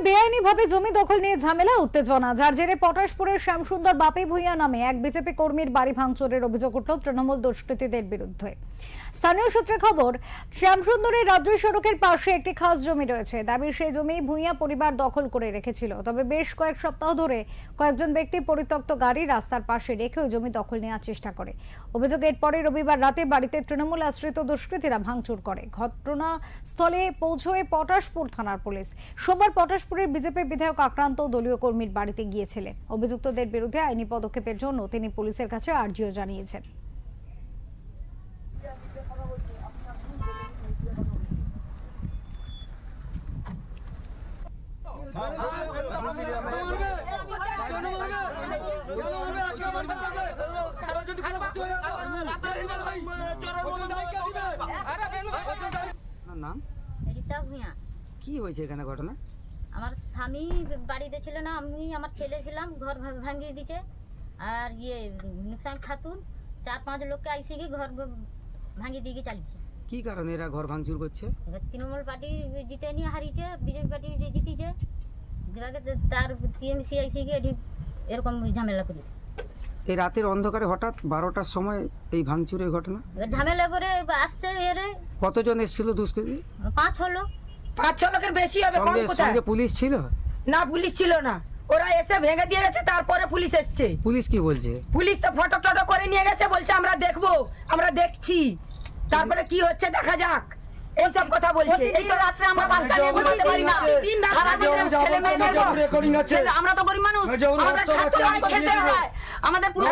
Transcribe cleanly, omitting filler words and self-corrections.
বেআইনিভাবে জমি দখল নিয়ে ঝামেলা উত্তেজনা, যার জেরে পটাশপুরের শ্যামসুন্দর বাপি ভূঁইয়া নামে এক বিজেপি কর্মীর বাড়ি ভাঙচুরের অভিযোগ উঠল তৃণমূল দুষ্কৃতীদের বিরুদ্ধে। স্থানীয় সূত্রে খবর, শ্যামসুন্দরের রাজ্য সড়কের পাশে একটি খাস জমি রয়েছে। দাবি সেই জমি ভূঁইয়া পরিবার দখল করে রেখেছিল। তবে বেশ কয়েক সপ্তাহ ধরে কয়েকজন ব্যক্তি পরিত্যক্ত গাড়ি রাস্তার পাশে রেখে ওই জমি দখল নেওয়ার চেষ্টা করে। অভিযোগ, এরপরে রবিবার রাতে বাড়িতে তৃণমূল আশ্রিত দুষ্কৃতীরা ভাঙচুর করে। ঘটনাস্থলে পৌঁছয় পটাশপুর থানার পুলিশ। সোমবার পটাশপুরের বিজেপি বিধায়ক আক্রান্ত দলীয় কর্মীর বাড়িতে গিয়েছিলেন। অভিযুক্তদের বিরুদ্ধে আইনি পদক্ষেপের জন্য তিনি পুলিশের কাছে আর্জিও জানিয়েছেন। নাম রীতা ভূঁইয়া। কি হয়েছে এখানে ঘটনা? আমার স্বামী বাড়িতে ছিল না, আমি আমার ছেলে ছিলাম, ঘর ভাঙিয়ে দিছে। আর নুকসান খাতুন 4-5 লোককে আইসে গিয়ে ঘর ভাঙিয়ে দিয়ে চালিয়েছে। কি কারণে এরা ঘর ভাঙচুর করছে? এবার তৃণমূল পার্টি জিতে নিয়ে হারিয়েছে, বিজেপি পার্টি জিতিছে, তার টিএমসি আইসে গিয়ে এরকম ঝামেলা করি। এই রাতের অন্ধকারে হঠাৎ 12টার সময় এই ভাঙচুরের ঘটনা। এবার ঝামেলা করে আসছে এরে। কতজন এসেছিল দুষ্কৃতী? 5-6 লোক। 5-6 লোকের বেশি হবে। কম কোথায়? সঙ্গে পুলিশ ছিল না, পুলিশ ছিল না। ওরা এসে ভেঙে দিয়ে গেছে, তারপরে পুলিশ এসছে। পুলিশ কি বলছে? পুলিশ তো ফটো টটো করে নিয়ে গেছে, বলছে আমরা দেখবো, আমরা দেখছি, তারপরে কি হচ্ছে দেখা যাক, এইসব কথা বলছে। এই তো রাত্রে আমরা বাচ্চা নিয়ে ঘুমাতে পারি না, দিন রাত ছেলে মেয়ে, আমরা তো গরিব মানুষ, আমাদের খেতে হয়, আমাদের পুরো